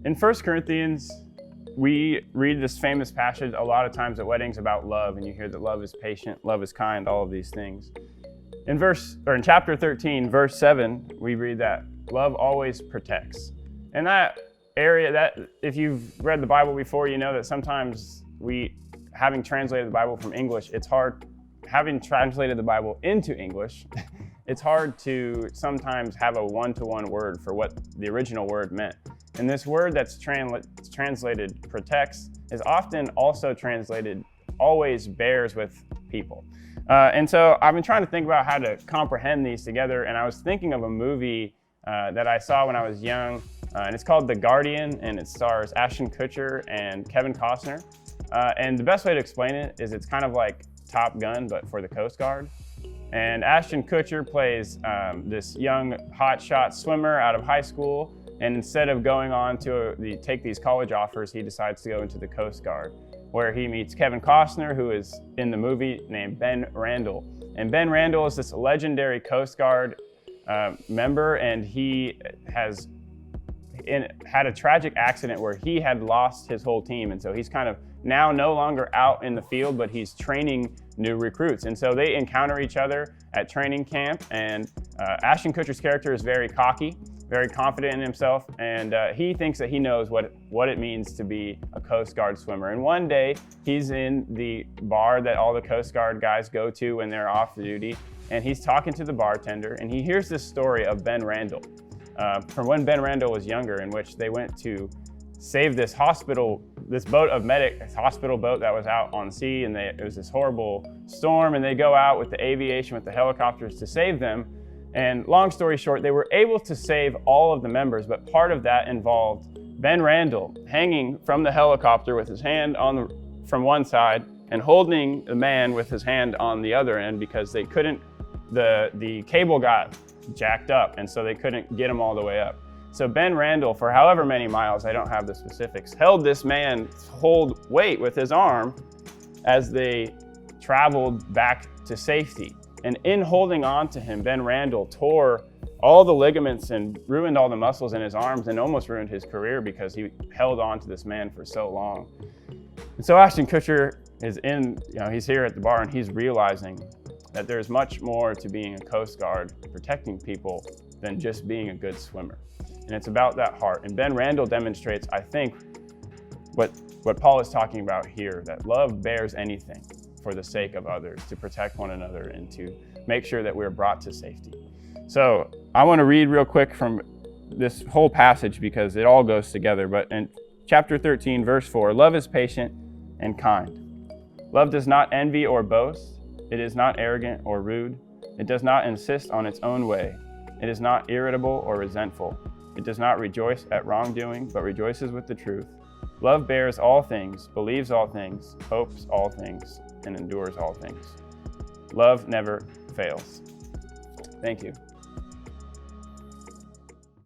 In 1 Corinthians, we read this famous passage a lot of times at weddings about love, and you hear that love is patient, love is kind, all of these things. In chapter 13, verse 7, we read that love always protects. In that area, that if you've read the Bible before, you know that sometimes having translated the Bible from English, it's hard. Having translated the Bible into English, it's hard to sometimes have a one-to-one word for what the original word meant. And this word that's translated protects is often also translated always bears with people. And so I've been trying to think about how to comprehend these together, and I was thinking of a movie that I saw when I was young, and it's called The Guardian, and it stars Ashton Kutcher and Kevin Costner. And the best way to explain it is it's kind of like Top Gun, but for the Coast Guard. And Ashton Kutcher plays this young hotshot swimmer out of high school, and instead of going on to take these college offers, he decides to go into the Coast Guard, where he meets Kevin Costner, who is in the movie named Ben Randall. And Ben Randall is this legendary Coast Guard member, and he had a tragic accident where he had lost his whole team. And so he's kind of now no longer out in the field, but he's training new recruits. And so they encounter each other at training camp, and Ashton Kutcher's character is very cocky, very confident in himself, and he thinks that he knows what it means to be a Coast Guard swimmer. And one day, he's in the bar that all the Coast Guard guys go to when they're off duty, and he's talking to the bartender, and he hears this story of Ben Randall, from when Ben Randall was younger, in which they went to save this hospital boat that was out on sea, and it was this horrible storm, and they go out with the aviation, with the helicopters to save them. And long story short, they were able to save all of the members, but part of that involved Ben Randall hanging from the helicopter with his hand from one side and holding the man with his hand on the other end, because they couldn't, the cable got jacked up, and so they couldn't get him all the way up. So Ben Randall, for however many miles, I don't have the specifics, held this man's hold weight with his arm as they traveled back to safety. And in holding on to him, Ben Randall tore all the ligaments and ruined all the muscles in his arms, and almost ruined his career because he held on to this man for so long. And so Ashton Kutcher is he's here at the bar, and he's realizing that there's much more to being a Coast Guard, protecting people, than just being a good swimmer. And it's about that heart. And Ben Randall demonstrates, I think, what Paul is talking about here, that love bears anything for the sake of others, to protect one another and to make sure that we're brought to safety. So I want to read real quick from this whole passage because it all goes together. But in chapter 13, verse 4, love is patient and kind. Love does not envy or boast. It is not arrogant or rude. It does not insist on its own way. It is not irritable or resentful. It does not rejoice at wrongdoing, but rejoices with the truth. Love bears all things, believes all things, hopes all things, and endures all things. Love never fails. Thank you.